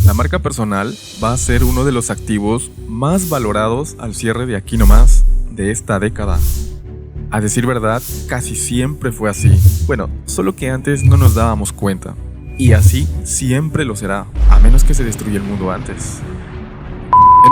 La marca personal va a ser uno de los activos más valorados al cierre de aquí nomás, de esta década. A decir verdad, casi siempre fue así. Bueno, solo que antes no nos dábamos cuenta. Y así siempre lo será, a menos que se destruya el mundo antes.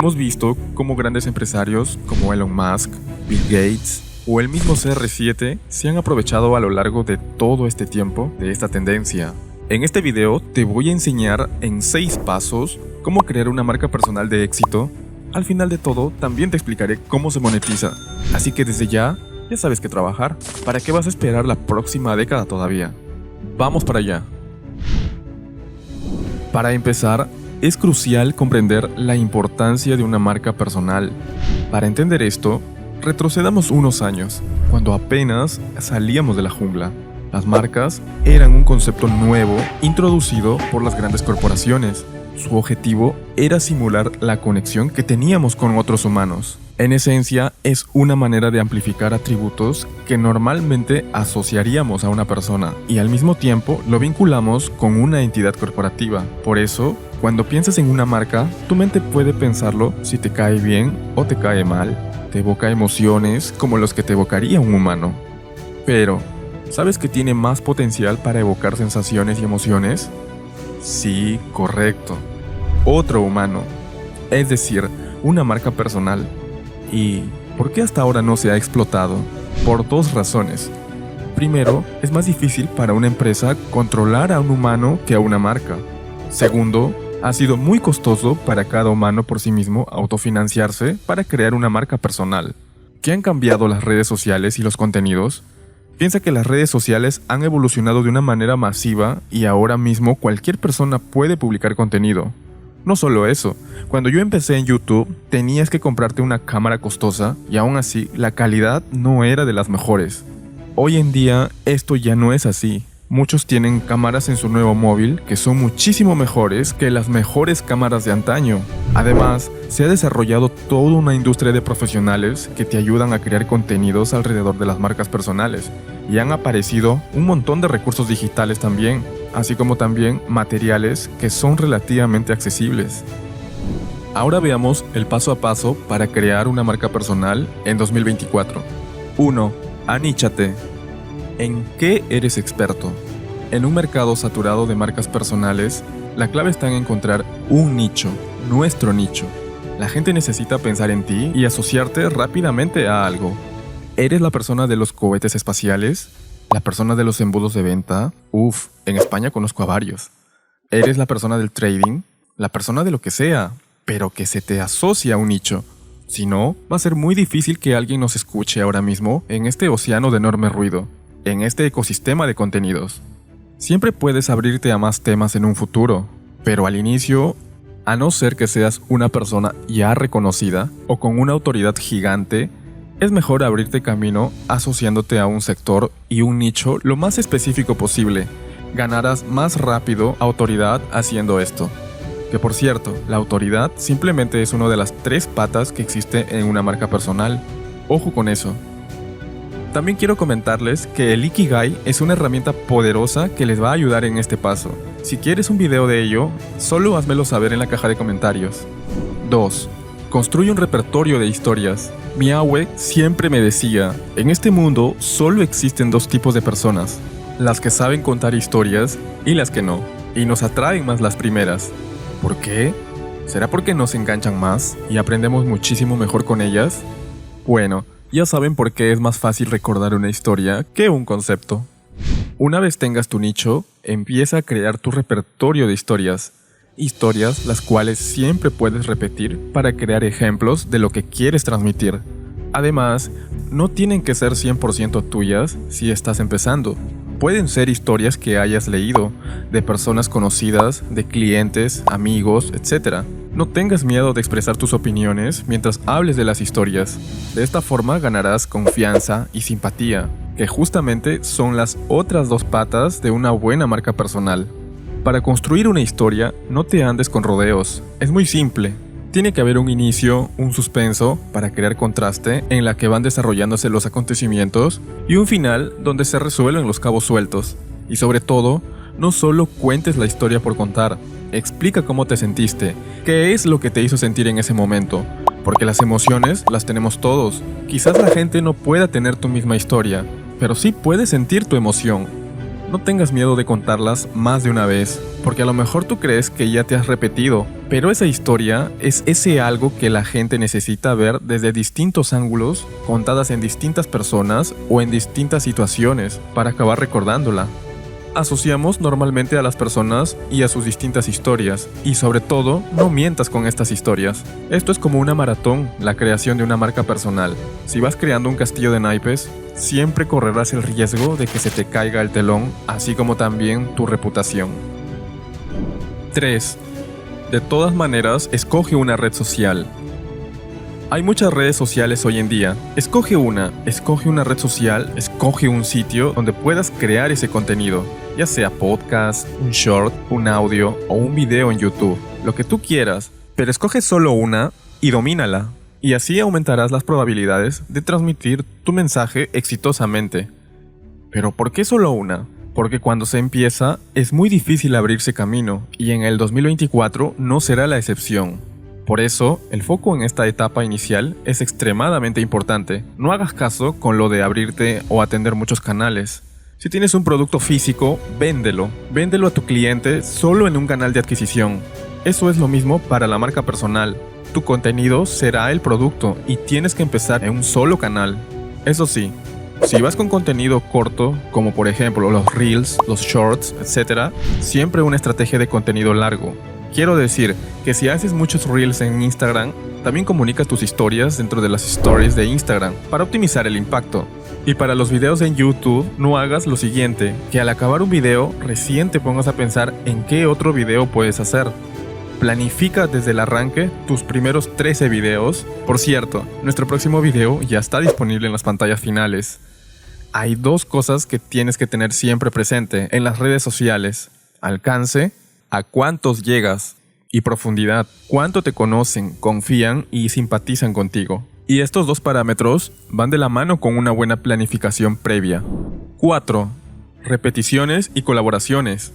Hemos visto cómo grandes empresarios como Elon Musk, Bill Gates o el mismo CR7 se han aprovechado a lo largo de todo este tiempo de esta tendencia. En este video te voy a enseñar en 6 pasos cómo crear una marca personal de éxito. Al final de todo, también te explicaré cómo se monetiza. Así que desde ya sabes qué trabajar. ¿Para qué vas a esperar la próxima década todavía? Vamos para allá. Para empezar, es crucial comprender la importancia de una marca personal. Para entender esto, retrocedamos unos años, cuando apenas salíamos de la jungla. Las marcas eran un concepto nuevo introducido por las grandes corporaciones. Su objetivo era simular la conexión que teníamos con otros humanos. En esencia, es una manera de amplificar atributos que normalmente asociaríamos a una persona y al mismo tiempo lo vinculamos con una entidad corporativa. Por eso, cuando piensas en una marca, tu mente puede pensarlo si te cae bien o te cae mal. Te evoca emociones como los que te evocaría un humano. Pero, ¿sabes que tiene más potencial para evocar sensaciones y emociones? Sí, correcto. Otro humano. Es decir, una marca personal. ¿Y por qué hasta ahora no se ha explotado? Por 2 razones. Primero, es más difícil para una empresa controlar a un humano que a una marca. Segundo, ha sido muy costoso para cada humano por sí mismo autofinanciarse para crear una marca personal. ¿Qué han cambiado las redes sociales y los contenidos? Piensa que las redes sociales han evolucionado de una manera masiva y ahora mismo cualquier persona puede publicar contenido. No solo eso, cuando yo empecé en YouTube tenías que comprarte una cámara costosa y aún así la calidad no era de las mejores. Hoy en día esto ya no es así. Muchos tienen cámaras en su nuevo móvil que son muchísimo mejores que las mejores cámaras de antaño. Además, se ha desarrollado toda una industria de profesionales que te ayudan a crear contenidos alrededor de las marcas personales. Y han aparecido un montón de recursos digitales también, así como también materiales que son relativamente accesibles. Ahora veamos el paso a paso para crear una marca personal en 2024. 1. Aníchate. ¿En qué eres experto? En un mercado saturado de marcas personales, la clave está en encontrar un nicho, nuestro nicho. La gente necesita pensar en ti y asociarte rápidamente a algo. ¿Eres la persona de los cohetes espaciales? ¿La persona de los embudos de venta? En España conozco a varios. ¿Eres la persona del trading? La persona de lo que sea, pero que se te asocie a un nicho. Si no, va a ser muy difícil que alguien nos escuche ahora mismo en este océano de enorme ruido, en este ecosistema de contenidos. Siempre puedes abrirte a más temas en un futuro, pero al inicio, a no ser que seas una persona ya reconocida o con una autoridad gigante, es mejor abrirte camino asociándote a un sector y un nicho lo más específico posible. Ganarás más rápido autoridad haciendo esto. Que por cierto, la autoridad simplemente es una de las 3 patas que existe en una marca personal. Ojo con eso. También quiero comentarles que el Ikigai es una herramienta poderosa que les va a ayudar en este paso. Si quieres un video de ello, solo házmelo saber en la caja de comentarios. 2. Construye un repertorio de historias. Mi abue siempre me decía, en este mundo solo existen 2 tipos de personas, las que saben contar historias y las que no, y nos atraen más las primeras. ¿Por qué? ¿Será porque nos enganchan más y aprendemos muchísimo mejor con ellas? Bueno, ya saben por qué es más fácil recordar una historia que un concepto. Una vez tengas tu nicho, empieza a crear tu repertorio de historias. Historias las cuales siempre puedes repetir para crear ejemplos de lo que quieres transmitir. Además, no tienen que ser 100% tuyas si estás empezando. Pueden ser historias que hayas leído, de personas conocidas, de clientes, amigos, etc. No tengas miedo de expresar tus opiniones mientras hables de las historias. De esta forma ganarás confianza y simpatía, que justamente son las otras 2 patas de una buena marca personal. Para construir una historia, no te andes con rodeos. Es muy simple. Tiene que haber un inicio, un suspenso, para crear contraste en la que van desarrollándose los acontecimientos, y un final donde se resuelven los cabos sueltos. Y sobre todo, no solo cuentes la historia por contar, explica cómo te sentiste, qué es lo que te hizo sentir en ese momento, porque las emociones las tenemos todos. Quizás la gente no pueda tener tu misma historia, pero sí puede sentir tu emoción. No tengas miedo de contarlas más de una vez, porque a lo mejor tú crees que ya te has repetido, pero esa historia es ese algo que la gente necesita ver desde distintos ángulos, contadas en distintas personas o en distintas situaciones, para acabar recordándola. Asociamos normalmente a las personas y a sus distintas historias, y sobre todo, no mientas con estas historias. Esto es como una maratón, la creación de una marca personal. Si vas creando un castillo de naipes, siempre correrás el riesgo de que se te caiga el telón, así como también tu reputación. 3. De todas maneras, escoge una red social. Hay muchas redes sociales hoy en día. Escoge una red social, escoge un sitio donde puedas crear ese contenido, ya sea podcast, un short, un audio o un video en YouTube, lo que tú quieras, pero escoge solo una y domínala, y así aumentarás las probabilidades de transmitir tu mensaje exitosamente. ¿Pero por qué solo una? Porque cuando se empieza es muy difícil abrirse camino, y en el 2024 no será la excepción. Por eso, el foco en esta etapa inicial es extremadamente importante. No hagas caso con lo de abrirte o atender muchos canales. Si tienes un producto físico, véndelo. Véndelo a tu cliente solo en un canal de adquisición. Eso es lo mismo para la marca personal. Tu contenido será el producto y tienes que empezar en un solo canal. Eso sí, si vas con contenido corto, como por ejemplo los reels, los shorts, etc., siempre una estrategia de contenido largo. Quiero decir que si haces muchos reels en Instagram, también comunica tus historias dentro de las stories de Instagram para optimizar el impacto. Y para los videos en YouTube, no hagas lo siguiente, que al acabar un video, recién te pongas a pensar en qué otro video puedes hacer. Planifica desde el arranque tus primeros 13 videos. Por cierto, nuestro próximo video ya está disponible en las pantallas finales. Hay dos cosas que tienes que tener siempre presente en las redes sociales: alcance, a cuántos llegas, y profundidad, cuánto te conocen, confían y simpatizan contigo. Y estos dos parámetros van de la mano con una buena planificación previa. 4. Repeticiones y colaboraciones.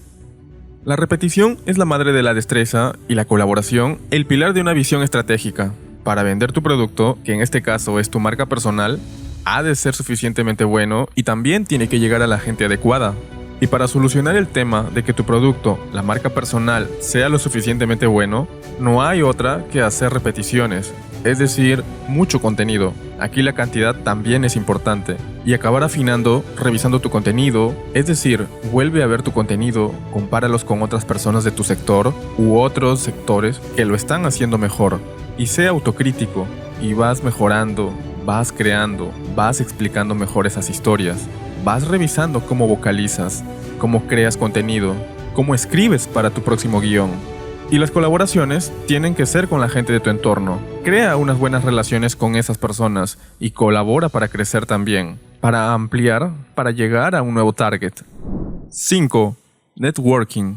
La repetición es la madre de la destreza y la colaboración el pilar de una visión estratégica. Para vender tu producto, que en este caso es tu marca personal, ha de ser suficientemente bueno y también tiene que llegar a la gente adecuada. Y para solucionar el tema de que tu producto, la marca personal, sea lo suficientemente bueno, no hay otra que hacer repeticiones, es decir, mucho contenido. Aquí la cantidad también es importante. Y acabar afinando, revisando tu contenido, es decir, vuelve a ver tu contenido, compáralos con otras personas de tu sector u otros sectores que lo están haciendo mejor. Y sea autocrítico, y vas mejorando, vas creando, vas explicando mejor esas historias. Vas revisando cómo vocalizas, cómo creas contenido, cómo escribes para tu próximo guión. Y las colaboraciones tienen que ser con la gente de tu entorno. Crea unas buenas relaciones con esas personas y colabora para crecer también, para ampliar, para llegar a un nuevo target. 5. Networking.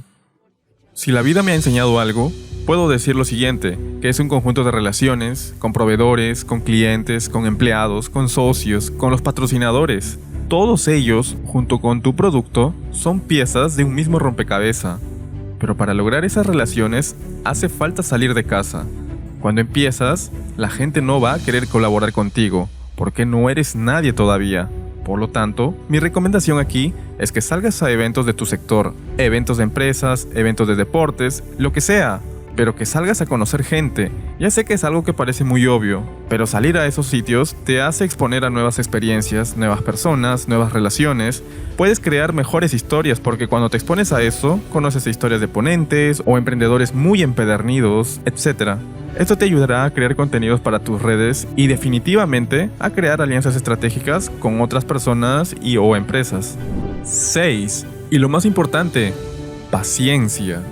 Si la vida me ha enseñado algo, puedo decir lo siguiente, que es un conjunto de relaciones, con proveedores, con clientes, con empleados, con socios, con los patrocinadores. Todos ellos, junto con tu producto, son piezas de un mismo rompecabezas. Pero para lograr esas relaciones, hace falta salir de casa. Cuando empiezas, la gente no va a querer colaborar contigo, porque no eres nadie todavía. Por lo tanto, mi recomendación aquí es que salgas a eventos de tu sector, eventos de empresas, eventos de deportes, lo que sea. Pero que salgas a conocer gente. Ya sé que es algo que parece muy obvio, pero salir a esos sitios te hace exponer a nuevas experiencias, nuevas personas, nuevas relaciones. Puedes crear mejores historias porque cuando te expones a eso, conoces historias de ponentes o emprendedores muy empedernidos, etc. Esto te ayudará a crear contenidos para tus redes y definitivamente a crear alianzas estratégicas con otras personas y o empresas. 6. Y lo más importante, paciencia.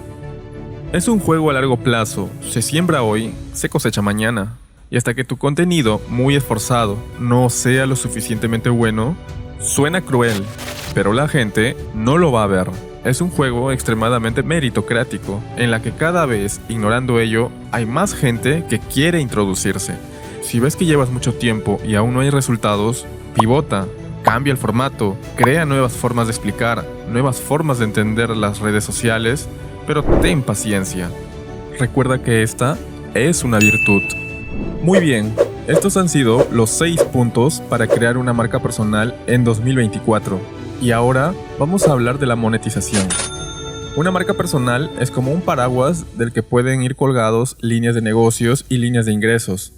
Es un juego a largo plazo, se siembra hoy, se cosecha mañana. Y hasta que tu contenido, muy esforzado, no sea lo suficientemente bueno, suena cruel, pero la gente no lo va a ver. Es un juego extremadamente meritocrático, en la que cada vez, ignorando ello, hay más gente que quiere introducirse. Si ves que llevas mucho tiempo y aún no hay resultados, pivota, cambia el formato, crea nuevas formas de explicar, nuevas formas de entender las redes sociales, pero ten paciencia. Recuerda que esta es una virtud. Muy bien, estos han sido los 6 puntos para crear una marca personal en 2024. Y ahora vamos a hablar de la monetización. Una marca personal es como un paraguas del que pueden ir colgados líneas de negocios y líneas de ingresos.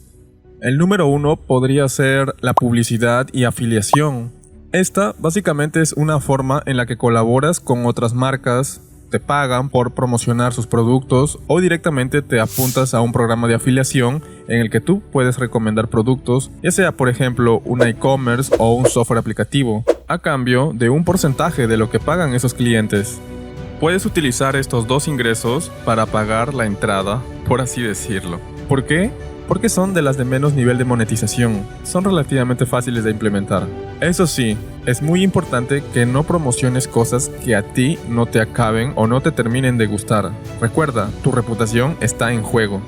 El número 1 podría ser la publicidad y afiliación. Esta básicamente es una forma en la que colaboras con otras marcas, te pagan por promocionar sus productos o directamente te apuntas a un programa de afiliación en el que tú puedes recomendar productos, ya sea por ejemplo un e-commerce o un software aplicativo, a cambio de un porcentaje de lo que pagan esos clientes. Puedes utilizar estos dos ingresos para pagar la entrada, por así decirlo. ¿Por qué? Porque son de las de menos nivel de monetización, son relativamente fáciles de implementar. Eso sí, es muy importante que no promociones cosas que a ti no te acaben o no te terminen de gustar. Recuerda, tu reputación está en juego.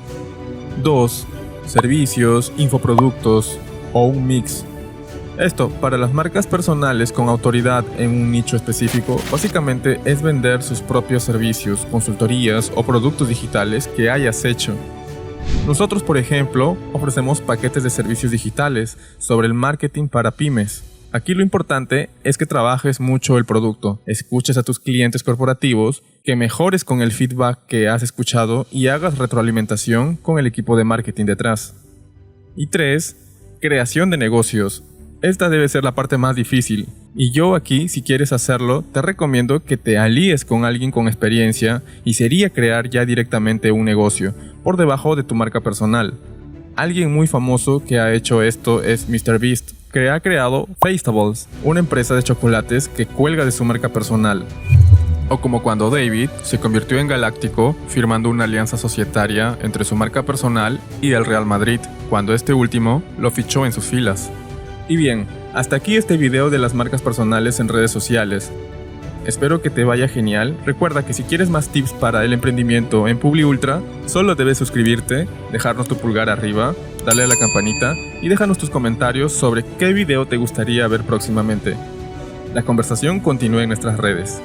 2. Servicios, infoproductos o un mix. Esto, para las marcas personales con autoridad en un nicho específico, básicamente es vender sus propios servicios, consultorías o productos digitales que hayas hecho. Nosotros, por ejemplo, ofrecemos paquetes de servicios digitales sobre el marketing para pymes. Aquí lo importante es que trabajes mucho el producto, escuches a tus clientes corporativos, que mejores con el feedback que has escuchado y hagas retroalimentación con el equipo de marketing detrás. Y 3. Creación de negocios. Esta debe ser la parte más difícil, y yo aquí, si quieres hacerlo, te recomiendo que te alíes con alguien con experiencia y sería crear ya directamente un negocio, por debajo de tu marca personal. Alguien muy famoso que ha hecho esto es MrBeast, que ha creado Feastables, una empresa de chocolates que cuelga de su marca personal. O como cuando David se convirtió en galáctico firmando una alianza societaria entre su marca personal y el Real Madrid, cuando este último lo fichó en sus filas. Y bien, hasta aquí este video de las marcas personales en redes sociales. Espero que te vaya genial. Recuerda que si quieres más tips para el emprendimiento en PubliUltra, solo debes suscribirte, dejarnos tu pulgar arriba, darle a la campanita y déjanos tus comentarios sobre qué video te gustaría ver próximamente. La conversación continúa en nuestras redes.